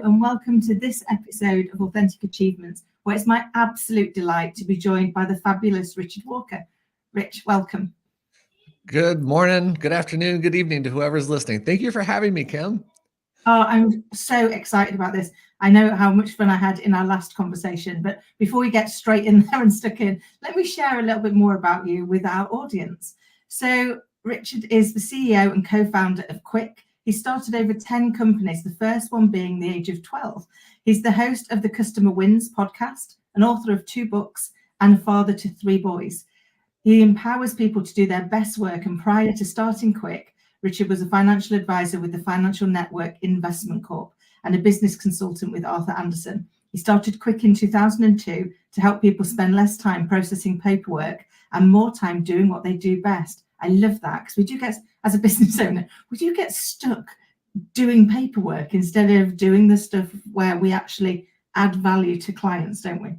and welcome to this episode of Authentic Achievements, where it's my absolute delight to be joined by the fabulous Richard Walker. Rich, welcome. Good morning, good afternoon, good evening to whoever's listening. Thank you for having me, Kim. Oh, I'm so excited about this. I know how much fun I had in our last conversation, but before we get straight in there and stuck in, let me share a little bit more about you with our audience. So Richard is the CEO and co-founder of Quik. He started over 10 companies, the first one being the age of 12. He's the host of the Customer Wins podcast, an author of 2 books, and a father to 3 boys. He empowers people to do their best work, and prior to starting Quik, Richard was a financial advisor with the Financial Network Investment Corp and a business consultant with Arthur Andersen. He started Quik in 2002 to help people spend less time processing paperwork and more time doing what they do best. I love that, because we do get, as a business owner, we do get stuck doing paperwork instead of doing the stuff where we actually add value to clients, don't we?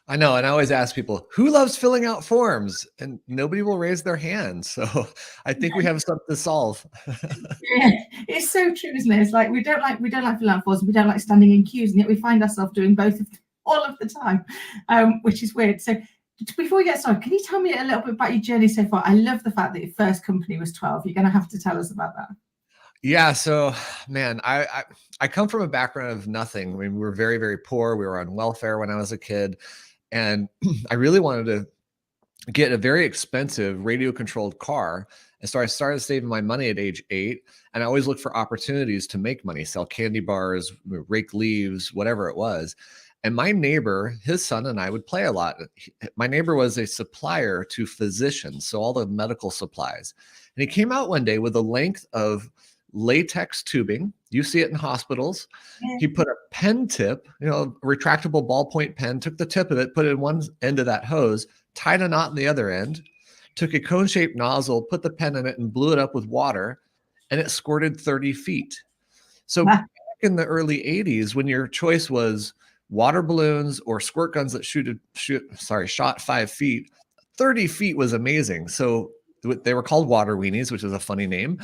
I know, and I always ask people, who loves filling out forms? And nobody will raise their hand. So I think we have something to solve. Yeah, it's so true, isn't it? It's like we don't like filling out forms, and we don't like standing in queues, and yet we find ourselves doing both all of the time, which is weird. So before we get started, can you tell me a little bit about your journey so far? I love the fact that your first company was 12. You're going to have to tell us about that. Yeah. So, man, I come from a background of nothing. I mean, we were very, very poor. We were on welfare when I was a kid. And I really wanted to get a very expensive radio controlled car. And so I started saving my money at age 8. And I always looked for opportunities to make money, sell candy bars, rake leaves, whatever it was. And my neighbor, his son and I would play a lot. My neighbor was a supplier to physicians, so all the medical supplies. And he came out one day with a length of latex tubing. You see it in hospitals. He put a pen tip, a retractable ballpoint pen, took the tip of it, put it in one end of that hose, tied a knot in the other end, took a cone-shaped nozzle, put the pen in it, and blew it up with water, and it squirted 30 feet. So back in the early 80s, when your choice was water balloons or squirt guns that shot 5 feet, 30 feet was amazing. So they were called water weenies, which is a funny name.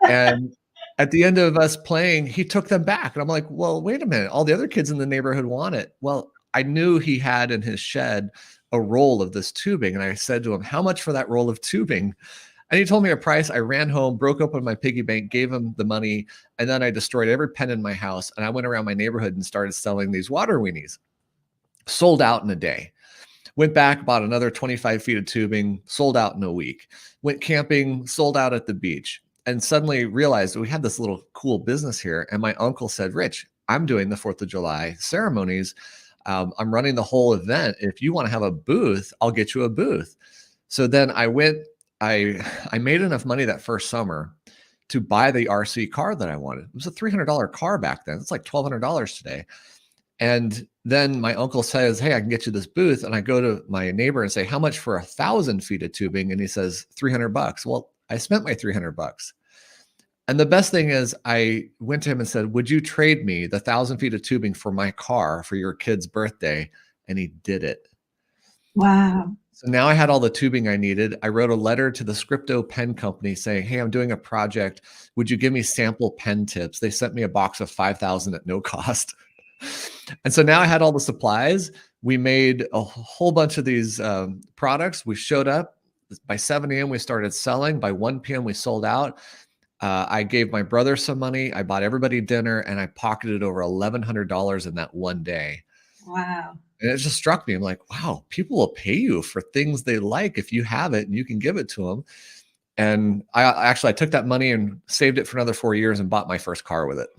And at the end of us playing, he took them back. And I'm like, well, wait a minute. All the other kids in the neighborhood want it. Well, I knew he had in his shed a roll of this tubing. And I said to him, how much for that roll of tubing? And he told me a price. I ran home, broke open my piggy bank, gave him the money. And then I destroyed every pen in my house. And I went around my neighborhood and started selling these water weenies. Sold out in a day. Went back, bought another 25 feet of tubing, sold out in a week. Went camping, sold out at the beach. And suddenly realized we had this little cool business here. And my uncle said, Rich, I'm doing the 4th of July ceremonies. I'm running the whole event. If you want to have a booth, I'll get you a booth. So then I went, I made enough money that first summer to buy the RC car that I wanted. It was a $300 car back then. It's like $1,200 today. And then my uncle says, hey, I can get you this booth. And I go to my neighbor and say, how much for 1,000 feet of tubing? And he says, $300. Well, I spent my $300. And the best thing is I went to him and said, would you trade me the 1,000 feet of tubing for my car for your kid's birthday? And he did it. Wow. So now I had all the tubing I needed. I wrote a letter to the Scripto pen company saying, hey, I'm doing a project. Would you give me sample pen tips? They sent me a box of 5,000 at no cost. And so now I had all the supplies. We made a whole bunch of these products. We showed up. By 7 a.m., we started selling. By 1 p.m., we sold out. I gave my brother some money. I bought everybody dinner, and I pocketed over $1,100 in that one day. Wow. And it just struck me. I'm like, wow, people will pay you for things they like if you have it and you can give it to them. And I took that money and saved it for another 4 years and bought my first car with it.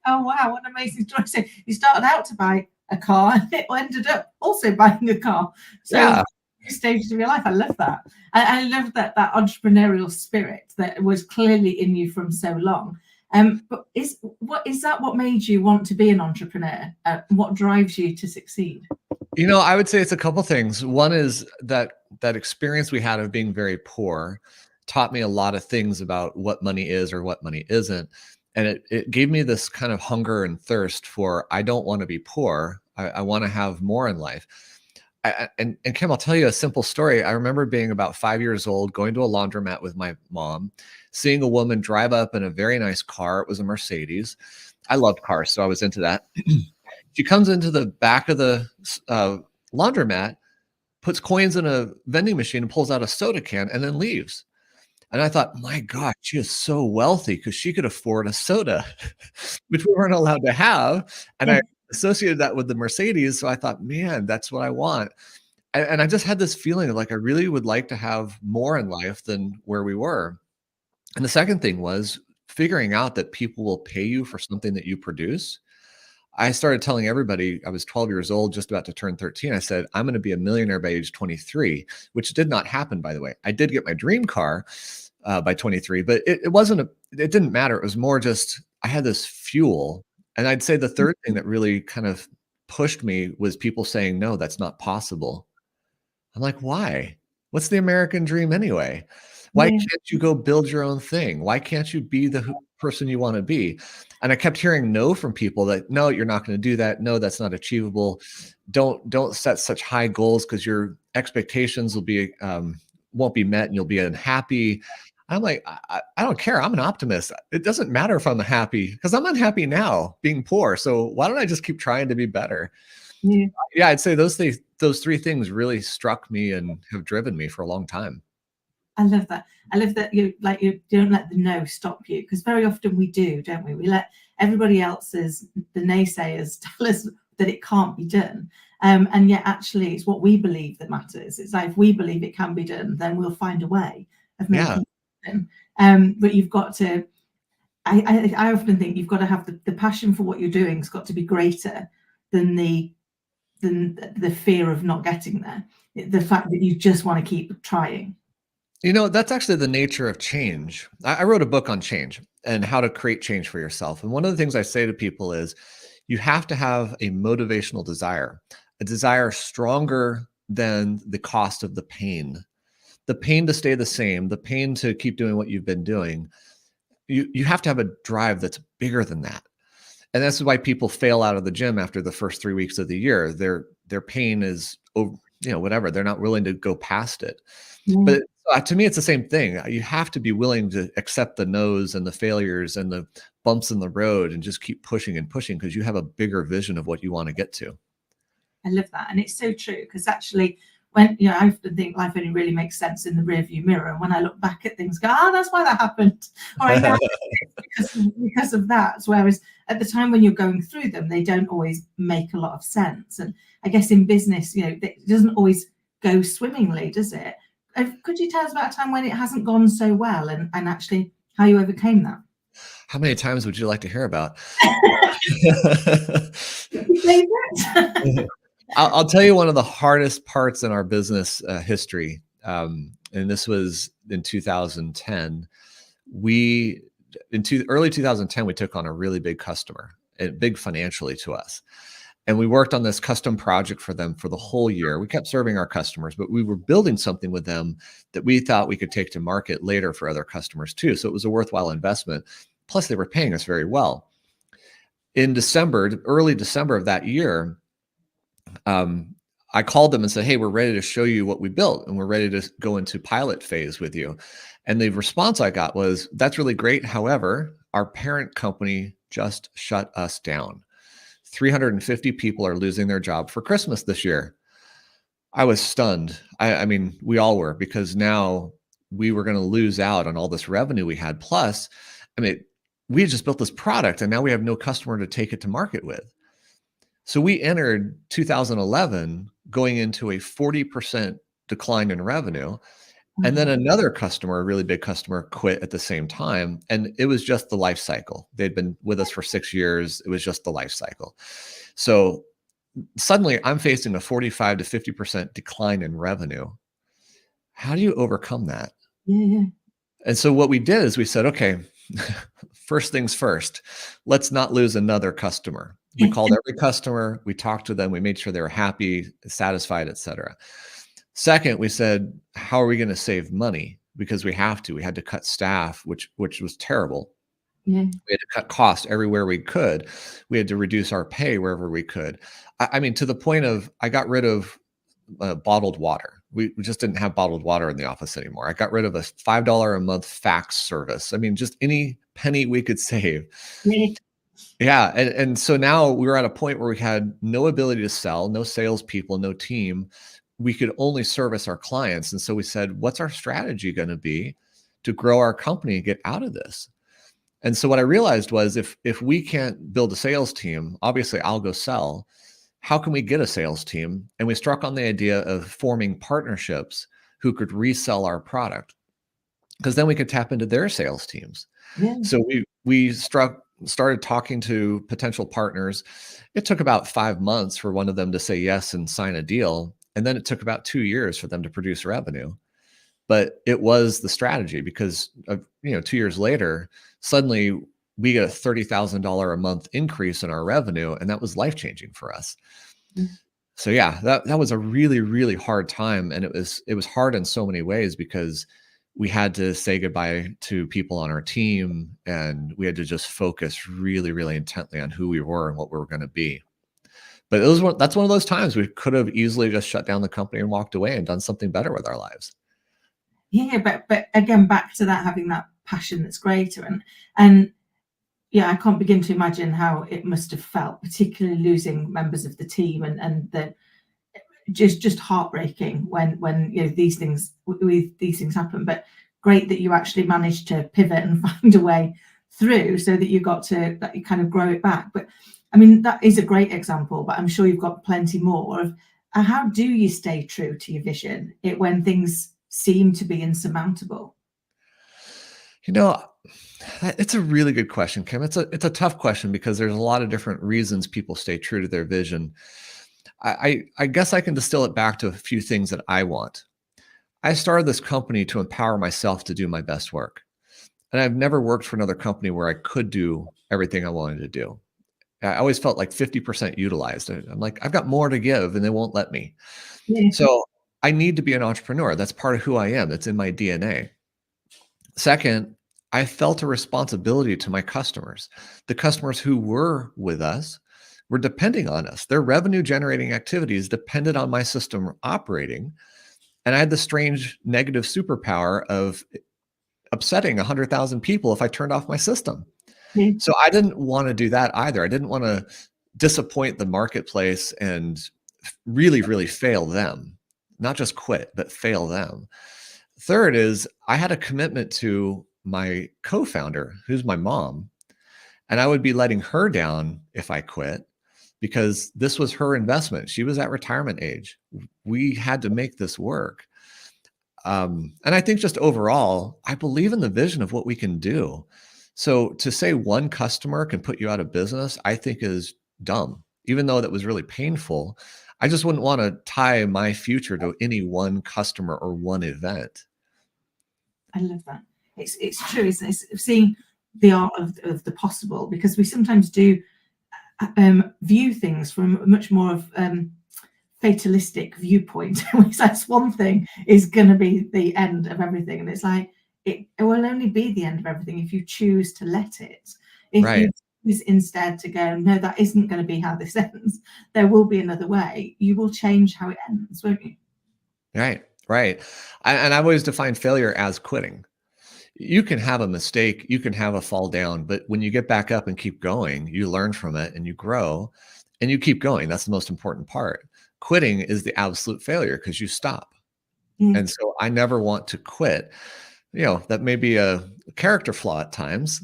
Oh, wow. What an amazing story. So you started out to buy a car and it ended up also buying a car. So yeah. Stages of your life. I love that. I love that entrepreneurial spirit that was clearly in you from so long. But is that what made you want to be an entrepreneur? What drives you to succeed? I would say it's a couple things. One is that experience we had of being very poor taught me a lot of things about what money is or what money isn't. And it gave me this kind of hunger and thirst for, I don't want to be poor. I want to have more in life. And Kim, I'll tell you a simple story. I remember being about 5 years old, going to a laundromat with my mom, seeing a woman drive up in a very nice car. It was a Mercedes. I loved cars, so I was into that. She comes into the back of the laundromat, puts coins in a vending machine and pulls out a soda can and then leaves. And I thought, my God, she is so wealthy because she could afford a soda, which we weren't allowed to have. And Yeah. I associated that with the Mercedes. So I thought, man, that's what I want. And I just had this feeling of like, I really would like to have more in life than where we were. And the second thing was figuring out that people will pay you for something that you produce. I started telling everybody, I was 12 years old, just about to turn 13. I said, I'm going to be a millionaire by age 23, which did not happen, by the way. I did get my dream car by 23, but it didn't matter. It was more just, I had this fuel. And I'd say the third thing that really kind of pushed me was people saying, no, that's not possible. I'm like, why? What's the American dream anyway? Why Yeah. can't you go build your own thing? Why can't you be the person you want to be? And I kept hearing no from people that, no, you're not going to do that. No, that's not achievable. Don't set such high goals because your expectations will be won't be met and you'll be unhappy. I'm like, I don't care. I'm an optimist. It doesn't matter if I'm happy because I'm unhappy now being poor. So why don't I just keep trying to be better? Yeah. Yeah, I'd say those three things really struck me and have driven me for a long time. I love that. I love that you don't let the no stop you, because very often we do, don't we? We let everybody else's, the naysayers, tell us that it can't be done. And yet actually it's what we believe that matters. It's like if we believe it can be done, then we'll find a way of making it happen. But you've got to, I often think you've got to have the passion for what you're doing has got to be greater than the fear of not getting there. The fact that you just want to keep trying. You know, that's actually the nature of change. I wrote a book on change and how to create change for yourself. And one of the things I say to people is you have to have a motivational desire, a desire stronger than the cost of the pain to stay the same, the pain to keep doing what you've been doing. You have to have a drive that's bigger than that. And that's why people fail out of the gym after the first 3 weeks of the year. Their pain is, whatever. They're not willing to go past it. But to me, it's the same thing. You have to be willing to accept the no's and the failures and the bumps in the road and just keep pushing and pushing because you have a bigger vision of what you want to get to. I love that. And it's so true, because actually when, I often think life only really makes sense in the rearview mirror. And when I look back at things, go, that's why that happened. Or I know because of that. Whereas at the time when you're going through them, they don't always make a lot of sense. And I guess in business, it doesn't always go swimmingly, does it? Could you tell us about a time when it hasn't gone so well and actually how you overcame that? How many times would you like to hear about? I'll tell you one of the hardest parts in our business history. And this was in 2010. Early 2010, we took on a really big customer, big financially to us. And we worked on this custom project for them for the whole year. We kept serving our customers, but we were building something with them that we thought we could take to market later for other customers too. So it was a worthwhile investment. Plus, they were paying us very well. In early December of that year, I called them and said, hey, we're ready to show you what we built and we're ready to go into pilot phase with you. And the response I got was, that's really great. However, our parent company just shut us down. 350 people are losing their job for Christmas this year. I was stunned. I mean, we all were, because now we were going to lose out on all this revenue we had. Plus, we had just built this product and now we have no customer to take it to market with. So we entered 2011 going into a 40% decline in revenue. And then another customer, a really big customer, quit at the same time. And it was just the life cycle. They'd been with us for 6 years. It was just the life cycle. So suddenly I'm facing a 45 to 50% decline in revenue. How do you overcome that? Yeah. And so what we did is we said, okay, first things first, let's not lose another customer. We called every customer, we talked to them, we made sure they were happy, satisfied, et cetera. Second, we said, how are we going to save money? Because we have to. We had to cut staff, which was terrible. Yeah. We had to cut costs everywhere we could. We had to reduce our pay wherever we could. I mean, to the point of I got rid of bottled water. We just didn't have bottled water in the office anymore. I got rid of a $5 a month fax service. I mean, just any penny we could save. Yeah. Yeah. And so now we were at a point where we had no ability to sell, no salespeople, no team. We could only service our clients. And so we said, what's our strategy going to be to grow our company and get out of this? And so what I realized was if we can't build a sales team, obviously I'll go sell. How can we get a sales team? And we struck on the idea of forming partnerships who could resell our product, because then we could tap into their sales teams. Yeah. So we started talking to potential partners. It took about 5 months for one of them to say yes and sign a deal. And then it took about 2 years for them to produce revenue. But it was the strategy, because 2 years later, suddenly we get a $30,000 a month increase in our revenue, and that was life-changing for us. Mm. So yeah, that was a really, really hard time. And it was hard in so many ways, because we had to say goodbye to people on our team, and we had to just focus really, really intently on who we were and what we were going to be. But that's one of those times we could have easily just shut down the company and walked away and done something better with our lives. Yeah, but again, back to that, having that passion that's greater, and yeah, I can't begin to imagine how it must have felt, particularly losing members of the team, and the just heartbreaking when these things happen. But great that you actually managed to pivot and find a way through, so that you kind of grow it back. But I mean, that is a great example, but I'm sure you've got plenty more of how do you stay true to your vision when things seem to be insurmountable? It's a really good question, Kim. It's a tough question, because there's a lot of different reasons people stay true to their vision. I guess I can distill it back to a few things that I want. I started this company to empower myself to do my best work. And I've never worked for another company where I could do everything I wanted to do. I always felt like 50% utilized. I'm like, I've got more to give and they won't let me. Yeah. So I need to be an entrepreneur. That's part of who I am. That's in my DNA. Second, I felt a responsibility to my customers. The customers who were with us were depending on us. Their revenue generating activities depended on my system operating. And I had the strange negative superpower of upsetting 100,000 people if I turned off my system. Yeah. So I didn't want to do that either. I didn't want to disappoint the marketplace and really, really fail them, not just quit, but fail them. Third is I had a commitment to my co-founder, who's my mom, and I would be letting her down if I quit, because this was her investment. She was at retirement age. We had to make this work. And I think just overall, I believe in the vision of what we can do. So to say one customer can put you out of business, I think is dumb. Even though that was really painful, I just wouldn't want to tie my future to any one customer or one event. I love that. It's true, isn't it? It's seeing the art of the possible, because we sometimes do view things from a much more of fatalistic viewpoint. That's one thing is going to be the end of everything, and it's like it will only be the end of everything if you choose to let it. If Right. you choose instead to go, no, that isn't going to be how this ends. There will be another way. You will change how it ends, won't you? Right. Right. And I've always defined failure as quitting. You can have a mistake, you can have a fall down, but when you get back up and keep going, you learn from it and you grow and you keep going. That's the most important part. Quitting is the absolute failure, because you stop. Mm. And so I never want to quit. That may be a character flaw at times,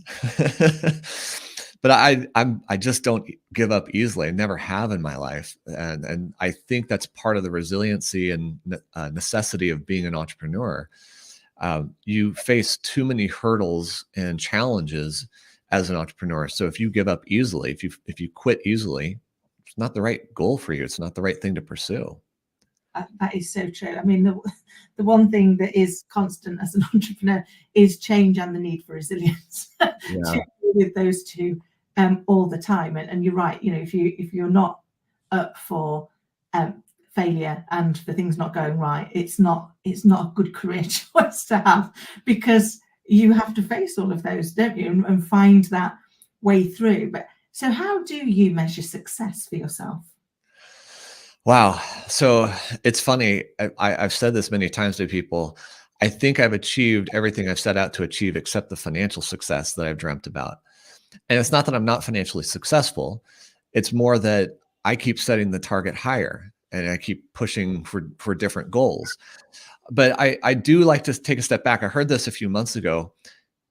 but I just don't give up easily. I never have in my life. And I think that's part of the resiliency and necessity of being an entrepreneur. You face too many hurdles and challenges as an entrepreneur. So if you give up easily, if you quit easily, it's not the right goal for you. It's not the right thing to pursue. That is so true. I mean, the one thing that is constant as an entrepreneur is change and the need for resilience. Yeah. To deal with those two all the time. And you're right. If you're not up for failure and for things not going right, it's not a good career choice to have, because you have to face all of those, don't you, and find that way through. But so how do you measure success for yourself? Wow. So it's funny. I've said this many times to people. I think I've achieved everything I've set out to achieve except the financial success that I've dreamt about. And it's not that I'm not financially successful. It's more that I keep setting the target higher and I keep pushing for different goals. But I do like to take a step back. I heard this a few months ago.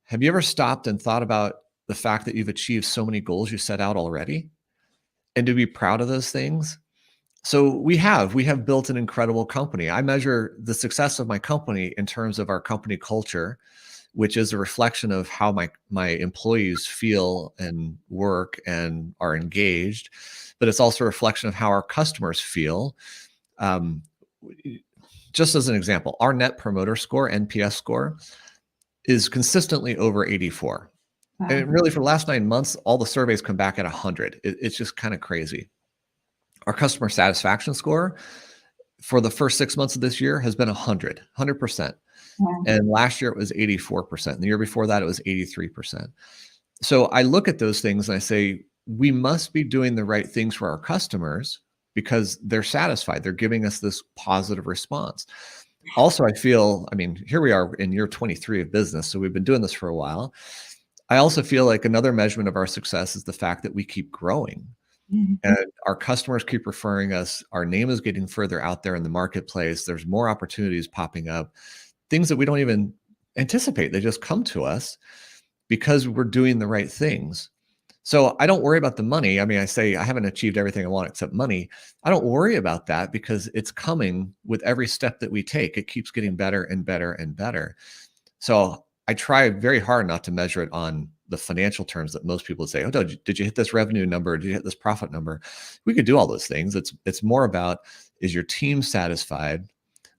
Have you ever stopped and thought about the fact that you've achieved so many goals you set out already, and to be proud of those things? So we have built an incredible company. I measure the success of my company in terms of our company culture, which is a reflection of how my employees feel and work and are engaged. But it's also a reflection of how our customers feel. Um, just as an example, our Net Promoter Score, NPS score, is consistently over 84. Wow. And really, for the last 9 months, all the surveys come back at 100. It's just kind of crazy. Our customer satisfaction score for the first 6 months of this year has been 100%. Wow. And last year it was 84%. The year before that, it was 83%. So I look at those things and I say, we must be doing the right things for our customers because they're satisfied. They're giving us this positive response. Also, I feel, I mean, here we are in year 23 of business. So we've been doing this for a while. I also feel like another measurement of our success is the fact that we keep growing. Mhm. And our customers keep referring us. Our name is getting further out there in the marketplace. There's more opportunities popping up, things that we don't even anticipate. They just come to us because we're doing the right things. So I don't worry about the money. I mean, I say I haven't achieved everything I want except money. I don't worry about that because it's coming with every step that we take. It keeps getting better and better and better. So I try very hard not to measure it on the financial terms that most people say, oh, did you hit this revenue number? Did you hit this profit number? We could do all those things. It's more about, is your team satisfied?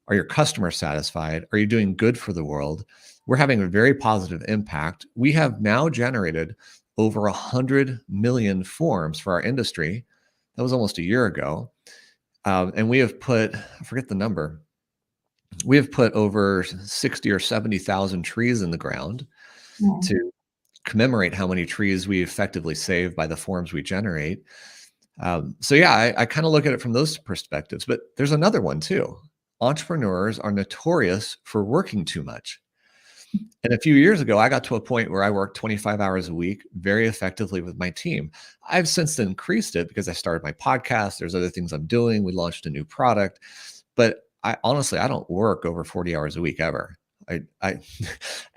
Are your customers satisfied? Are you doing good for the world? We're having a very positive impact. We have now generated over 100 million forms for our industry. That was almost a year ago. And we have put, I forget the number, we have put over 60 or 70,000 trees in the ground Yeah. to commemorate how many trees we effectively save by the forms we generate. So yeah, I kind of look at it from those perspectives, but there's another one too. Entrepreneurs are notorious for working too much. And a few years ago, I got to a point where I worked 25 hours a week very effectively with my team. I've since increased it because I started my podcast. There's other things I'm doing. We launched a new product, but I honestly don't work over 40 hours a week ever. And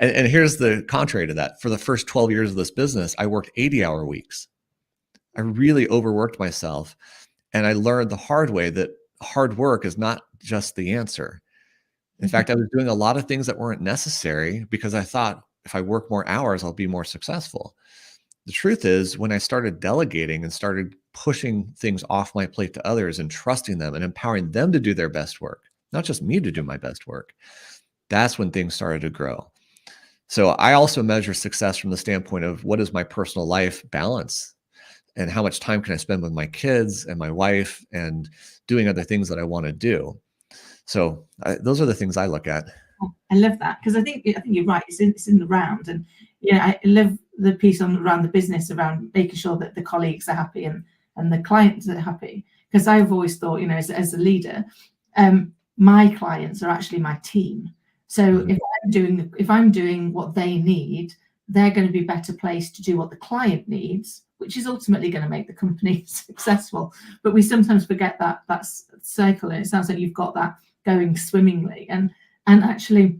here's the contrary to that. For the first 12 years of this business, I worked 80-hour weeks. I really overworked myself. And I learned the hard way that hard work is not just the answer. In fact, I was doing a lot of things that weren't necessary because I thought if I work more hours, I'll be more successful. The truth is, when I started delegating and started pushing things off my plate to others and trusting them and empowering them to do their best work, not just me to do my best work, that's when things started to grow. So I also measure success from the standpoint of what is my personal life balance and how much time can I spend with my kids and my wife and doing other things that I want to do. So those are the things I look at. I love that because I think you're right. It's in the round, and I love the piece around the business, around making sure that the colleagues are happy and the clients are happy. Because I've always thought, as a leader, my clients are actually my team. So if I'm doing what they need, they're going to be better placed to do what the client needs, which is ultimately going to make the company successful. But we sometimes forget that cycle, and it sounds like you've got that going swimmingly. And actually,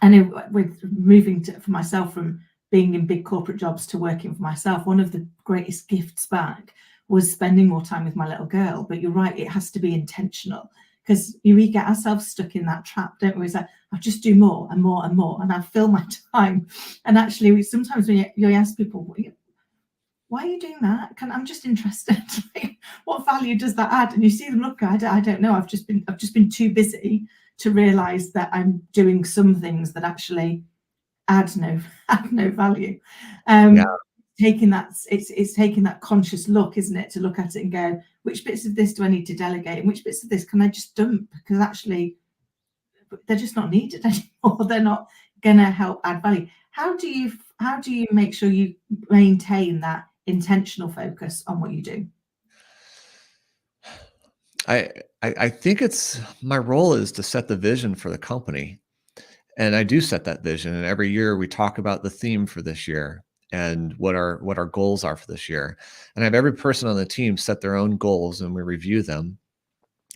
I know with moving for myself from being in big corporate jobs to working for myself, one of the greatest gifts back was spending more time with my little girl. But you're right, it has to be intentional, because we get ourselves stuck in that trap, don't we? It's like, I'll just do more and more and more, and I'll fill my time. And actually, sometimes when you ask people, why are you doing that? I'm just interested. What value does that add? And you see them look, I don't know. I've just been too busy to realize that I'm doing some things that actually add no value. Taking that, it's taking that conscious look, isn't it, to look at it and go, which bits of this do I need to delegate, and which bits of this can I just dump, because actually they're just not needed anymore. They're not gonna help add value. How do you make sure you maintain that intentional focus on what you do? I think it's my role is to set the vision for the company. And I do set that vision. And every year we talk about the theme for this year. and what our goals are for this year. And I have every person on the team set their own goals and we review them.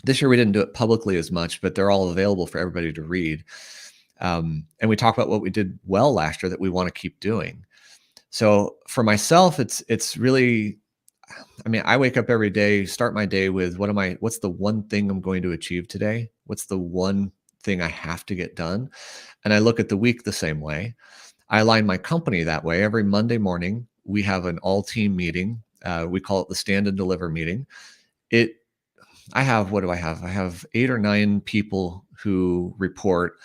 This year we didn't do it publicly as much, but they're all available for everybody to read. And we talk about what we did well last year that we want to keep doing. So for myself, it's really, I mean, I wake up every day, start my day with what's the one thing I'm going to achieve today? What's the one thing I have to get done? And I look at the week the same way. I align my company that way. Every Monday morning, we have an all team meeting. We call it the stand and deliver meeting. What do I have? I have 8 or 9 people who report,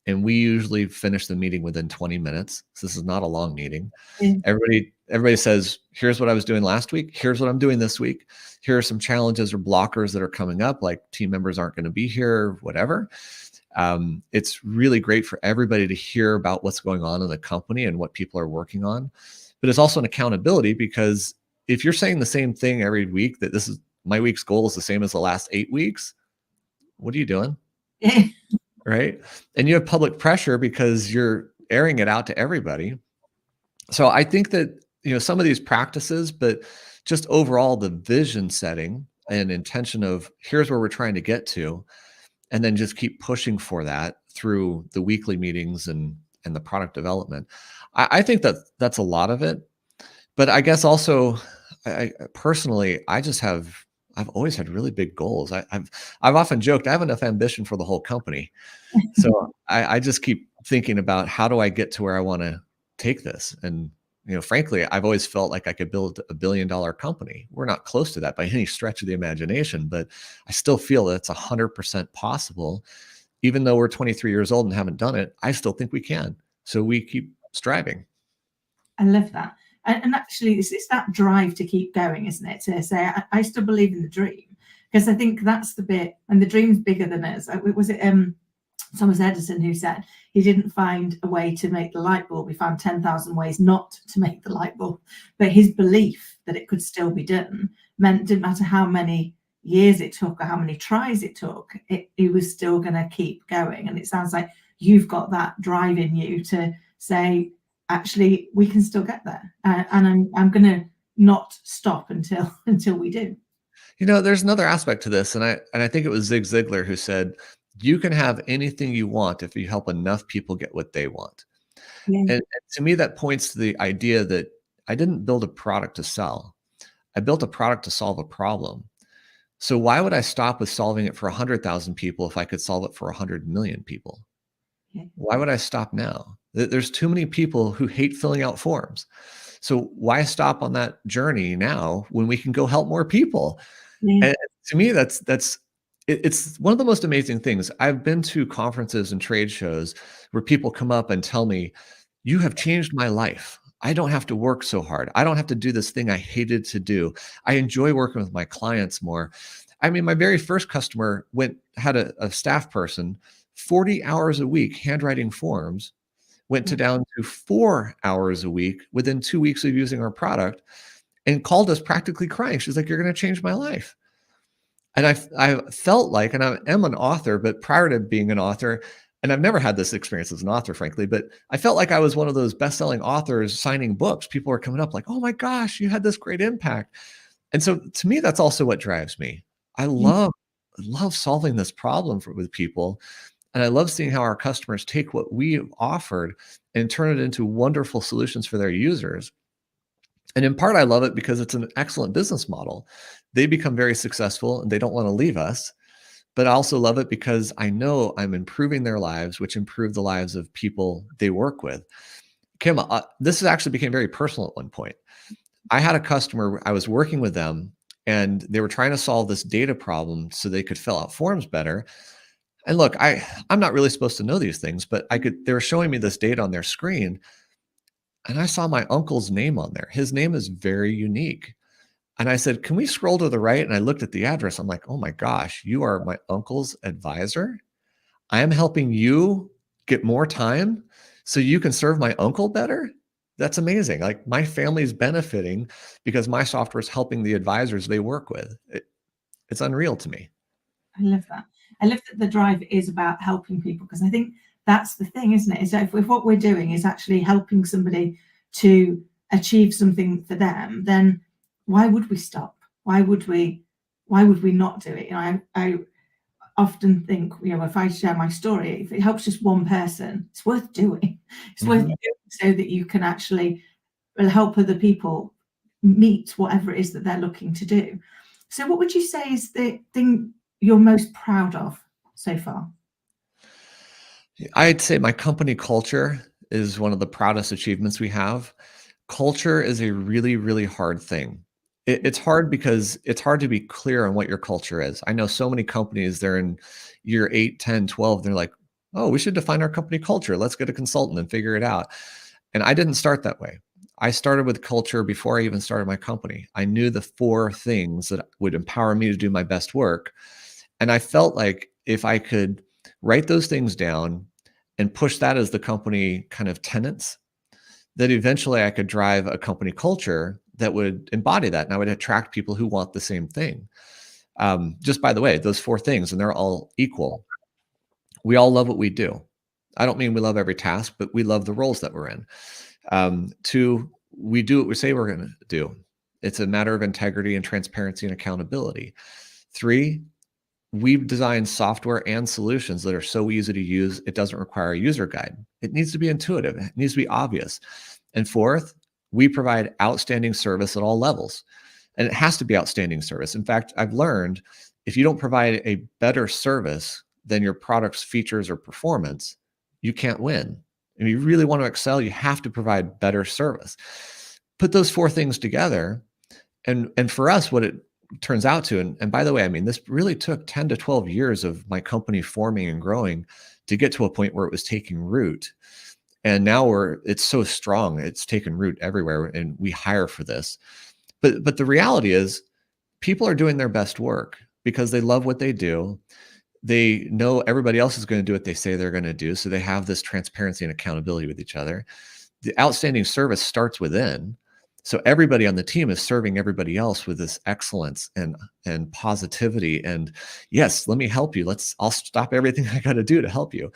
and we usually finish the meeting within 20 minutes. So this is not a long meeting. Yeah. Everybody says, here's what I was doing last week. Here's what I'm doing this week. Here are some challenges or blockers that are coming up, like team members aren't going to be here, whatever. It's really great for everybody to hear about what's going on in the company and what people are working on. But it's also an accountability, because if you're saying the same thing every week, that this is my week's goal is the same as the last 8 weeks, what are you doing? Yeah. Right? And you have public pressure because you're airing it out to everybody. So I think that, some of these practices, but just overall the vision setting and intention of here's where we're trying to get to, and then just keep pushing for that through the weekly meetings and the product development. I think that that's a lot of it. But I guess also, I personally, I've always had really big goals. I've often joked I have enough ambition for the whole company. So I just keep thinking about how do I get to where I want to take this. And frankly, I've always felt like I could build a $1 billion company. We're not close to that by any stretch of the imagination, but I still feel that it's 100% possible. Even though we're 23 years old and haven't done it, I still think we can. So we keep striving. I love that. And actually, it's that drive to keep going, isn't it? To say, I still believe in the dream, because I think that's the bit, and the dream's bigger than us. Was it Thomas Edison who said he didn't find a way to make the light bulb, he found 10,000 ways not to make the light bulb. But his belief that it could still be done meant it didn't matter how many years it took or how many tries it took, he was still going to keep going. And it sounds like you've got that drive in you to say, actually, we can still get there, and I'm going to not stop until we do. There's another aspect to this, and I think it was Zig Ziglar who said, you can have anything you want if you help enough people get what they want. Yeah. And to me, that points to the idea that I didn't build a product to sell. I built a product to solve a problem. So why would I stop with solving it for 100,000 people if I could solve it for 100 million people? Yeah. Why would I stop now? There's too many people who hate filling out forms. So why stop on that journey now when we can go help more people? Yeah. And to me, it's one of the most amazing things. I've been to conferences and trade shows where people come up and tell me, you have changed my life. I don't have to work so hard. I don't have to do this thing I hated to do. I enjoy working with my clients more. I mean, my very first customer had a staff person, 40 hours a week handwriting forms, went down to 4 hours a week within 2 weeks of using our product, and called us practically crying. She's like, you're going to change my life. And I felt like, and I am an author, but prior to being an author, and I've never had this experience as an author, frankly, but I felt like I was one of those best-selling authors signing books. People were coming up like, oh my gosh, you had this great impact. And so to me, that's also what drives me. I love solving this problem with people. And I love seeing how our customers take what we have offered and turn it into wonderful solutions for their users. And in part, I love it because it's an excellent business model. They become very successful and they don't want to leave us. But I also love it because I know I'm improving their lives, which improve the lives of people they work with. Kim, this actually became very personal at one point. I had a customer, I was working with them, and they were trying to solve this data problem so they could fill out forms better. And look, I'm not really supposed to know these things, but they were showing me this data on their screen, and I saw my uncle's name on there. His name is very unique. And I said, can we scroll to the right? And I looked at the address. I'm like, oh my gosh, you are my uncle's advisor. I am helping you get more time so you can serve my uncle better. That's amazing. Like, my family's benefiting because my software is helping the advisors they work with. It's unreal to me. I love that. I love that the drive is about helping people, because I think that's the thing, isn't it? Is that if what we're doing is actually helping somebody to achieve something for them, then why would we stop? Why would we not do it? I often think, if I share my story, if it helps just one person, it's worth doing. It's worth doing so that you can actually help other people meet whatever it is that they're looking to do. So what would you say is the thing you're most proud of so far? I'd say my company culture is one of the proudest achievements we have. Culture is a really, really hard thing. It's hard because it's hard to be clear on what your culture is. I know so many companies, they're in year 8, 10, 12. They're like, oh, we should define our company culture. Let's get a consultant and figure it out. And I didn't start that way. I started with culture before I even started my company. I knew the 4 things that would empower me to do my best work. And I felt like if I could write those things down and push that as the company kind of tenets, that eventually I could drive a company culture that would embody that. And I would attract people who want the same thing. Just by the way, those 4 things, and they're all equal. We all love what we do. I don't mean we love every task, but we love the roles that we're in. 2, we do what we say we're going to do. It's a matter of integrity and transparency and accountability. 3, we've designed software and solutions that are so easy to use, it doesn't require a user guide. It needs to be intuitive. It needs to be obvious. And 4th, we provide outstanding service at all levels. And it has to be outstanding service. In fact, I've learned if you don't provide a better service than your product's features or performance, you can't win. If you really want to excel, you have to provide better service. Put those 4 things together. And for us, what it turns out to, and by the way, I mean, this really took 10 to 12 years of my company forming and growing to get to a point where it was taking root. And now it's so strong, it's taken root everywhere, and we hire for this. But the reality is people are doing their best work because they love what they do. They know everybody else is going to do what they say they're going to do. So they have this transparency and accountability with each other. The outstanding service starts within. So everybody on the team is serving everybody else with this excellence and positivity. And yes, let me help you. I'll stop everything I got to do to help you.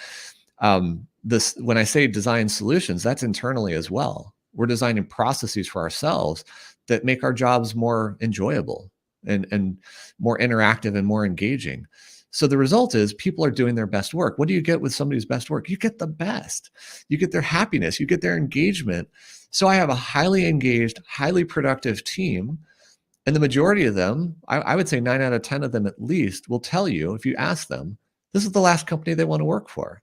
When I say design solutions, that's internally as well. We're designing processes for ourselves that make our jobs more enjoyable and more interactive and more engaging. So the result is people are doing their best work. What do you get with somebody's best work? You get the best. You get their happiness. You get their engagement. So I have a highly engaged, highly productive team. And the majority of them, I would say 9 out of 10 of them at least, will tell you, if you ask them, this is the last company they want to work for.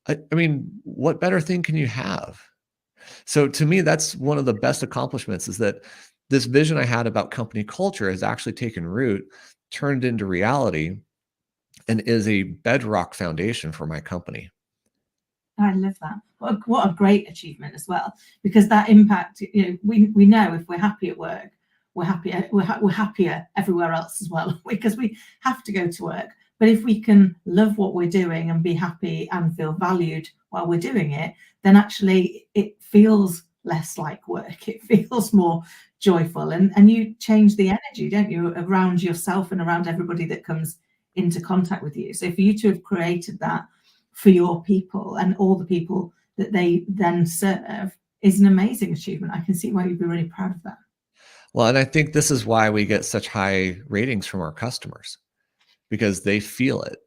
I mean, what better thing can you have? So to me, that's one of the best accomplishments, is that this vision I had about company culture has actually taken root, turned into reality, and is a bedrock foundation for my company. I love that. What a great achievement as well, because that impact, we know if we're happy at work, we're happier everywhere else as well, because we have to go to work. But if we can love what we're doing and be happy and feel valued while we're doing it, then actually it feels less like work. It feels more joyful, and you change the energy, don't you, around yourself and around everybody that comes into contact with you. So for you to have created that for your people and all the people that they then serve is an amazing achievement. I can see why you'd be really proud of that. Well, and I think this is why we get such high ratings from our customers, because they feel it.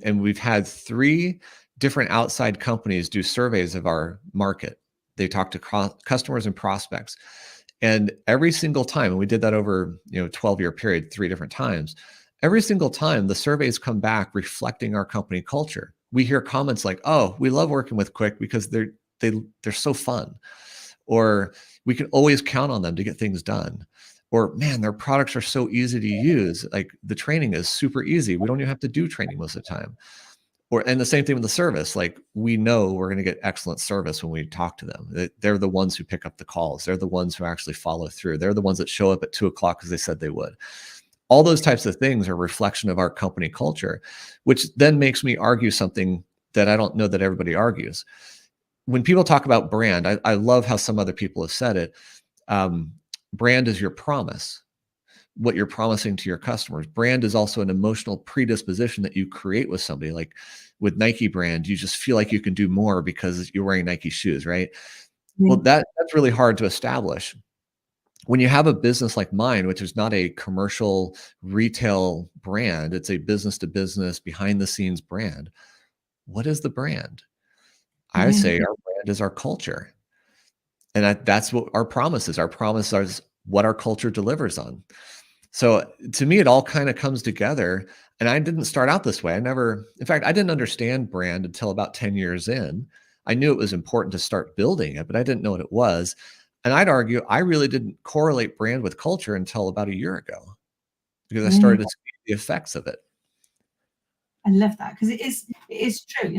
And we've had 3 different outside companies do surveys of our market. They talk to customers and prospects. And every single time, and we did that over 12-year period, 3 different times, every single time the surveys come back reflecting our company culture. We hear comments like, oh, we love working with Quik because they're so fun. Or we can always count on them to get things done. Or, man, their products are so easy to use. Like, the training is super easy. We don't even have to do training most of the time. And the same thing with the service. Like, we know we're going to get excellent service when we talk to them. They're the ones who pick up the calls. They're the ones who actually follow through. They're the ones that show up at 2:00 because they said they would. All those types of things are a reflection of our company culture, which then makes me argue something that I don't know that everybody argues. When people talk about brand, I love how some other people have said it. Brand is your promise, what you're promising to your customers. Brand is also an emotional predisposition that you create with somebody. Like with Nike brand, you just feel like you can do more because you're wearing Nike shoes, right? Well, that's really hard to establish. When you have a business like mine, which is not a commercial retail brand, it's a business to business behind the scenes brand. What is the brand? I Yeah. say our brand is our culture. And that's what our promise is. Our promise is what our culture delivers on. So to me, it all kind of comes together. And I didn't start out this way. In fact, I didn't understand brand until about 10 years in. I knew it was important to start building it, but I didn't know what it was. And I'd argue I really didn't correlate brand with culture until about a year ago, because I Yeah. started to see the effects of it. I love that, because it is true.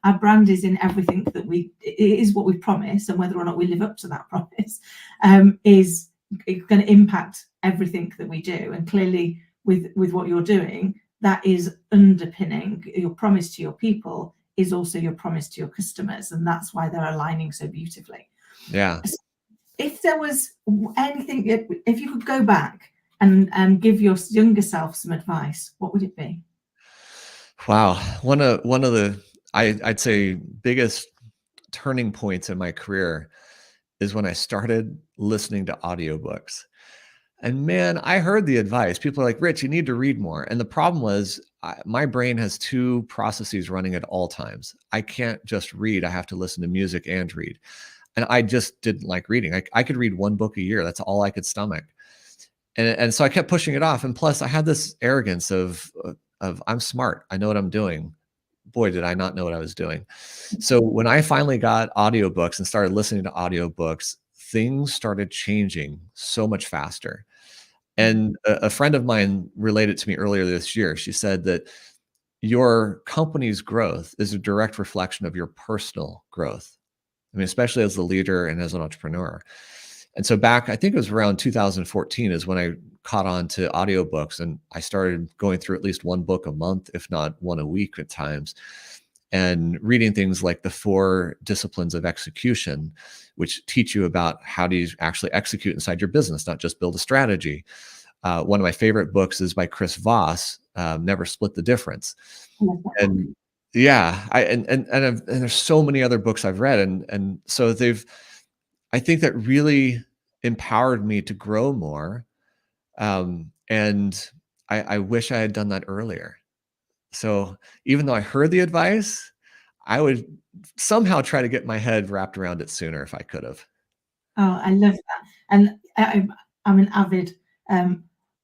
Our brand is in everything that it is what we promise, and whether or not we live up to that promise is going to impact everything that we do. And clearly, with what you're doing, that is underpinning your promise to your people, is also your promise to your customers, and that's why they're aligning so beautifully. Yeah. If there was anything, if you could go back and give your younger self some advice, what would it be? Wow. One of the I'd say biggest turning points in my career is when I started listening to audiobooks. And man, I heard the advice. People are like, Rich, you need to read more. And the problem was my brain has two processes running at all times. I can't just read. I have to listen to music and read. And I just didn't like reading. I could read one book a year. That's all I could stomach. And so I kept pushing it off. And plus I had this arrogance of I'm smart. I know what I'm doing. Boy, did I not know what I was doing. So when I finally got audiobooks and started listening to audiobooks, things started changing so much faster. And a friend of mine related to me earlier this year. She said that your company's growth is a direct reflection of your personal growth. I mean, especially as a leader and as an entrepreneur. And so back, I think it was around 2014 is when I caught on to audiobooks, and I started going through at least one book a month, if not one a week at times, and reading things like the 4 disciplines of execution, which teach you about how do you actually execute inside your business, not just build a strategy. One of my favorite books is by Chris Voss, Never Split the Difference. And yeah, and there's so many other books I've read, and so I think that really empowered me to grow more. And I wish I had done that earlier. So even though I heard the advice, I would somehow try to get my head wrapped around it sooner if I could have. Oh, I love that. And I'm an avid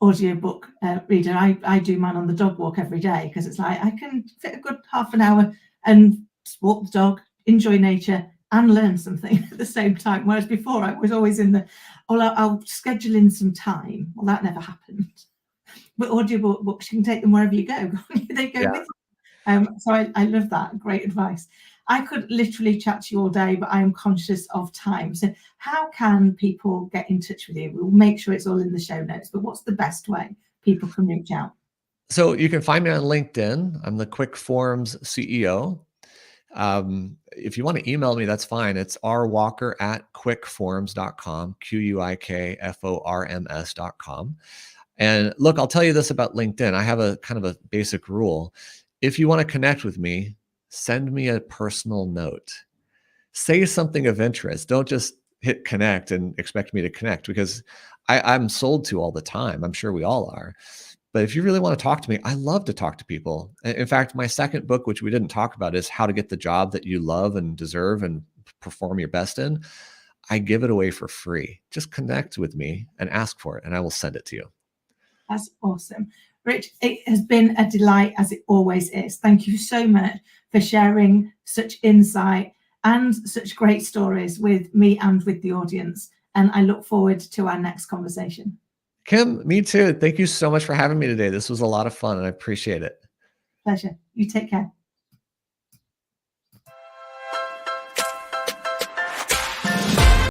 audiobook reader. I do mine on the dog walk every day, because it's like I can fit a good half an hour and walk the dog, enjoy nature, and learn something at the same time. Whereas before I was always in the, oh, I'll schedule in some time. Well, that never happened. But audiobook books, you can take them wherever you go. They go with you. So I love that. Great advice. I could literally chat to you all day, but I am conscious of time. So how can people get in touch with you? We'll make sure it's all in the show notes, but what's the best way people can reach out? So you can find me on LinkedIn. I'm the Quik Forms CEO. If you want to email me, that's fine. It's rwalker@quikforms.com, QUIKFORMS.com. And look, I'll tell you this about LinkedIn. I have a kind of a basic rule. If you want to connect with me, send me a personal note. Say something of interest. Don't just hit connect and expect me to connect, because I'm sold to all the time. I'm sure we all are. But if you really want to talk to me, I love to talk to people. In fact, my second book, which we didn't talk about, is How to Get the Job That You Love and Deserve and Perform Your Best In. I give it away for free. Just connect with me and ask for it, and I will send it to you. That's awesome. Rich, it has been a delight, as it always is. Thank you so much for sharing such insight and such great stories with me and with the audience. And I look forward to our next conversation. Kim, me too. Thank you so much for having me today. This was a lot of fun, and I appreciate it. Pleasure. You take care.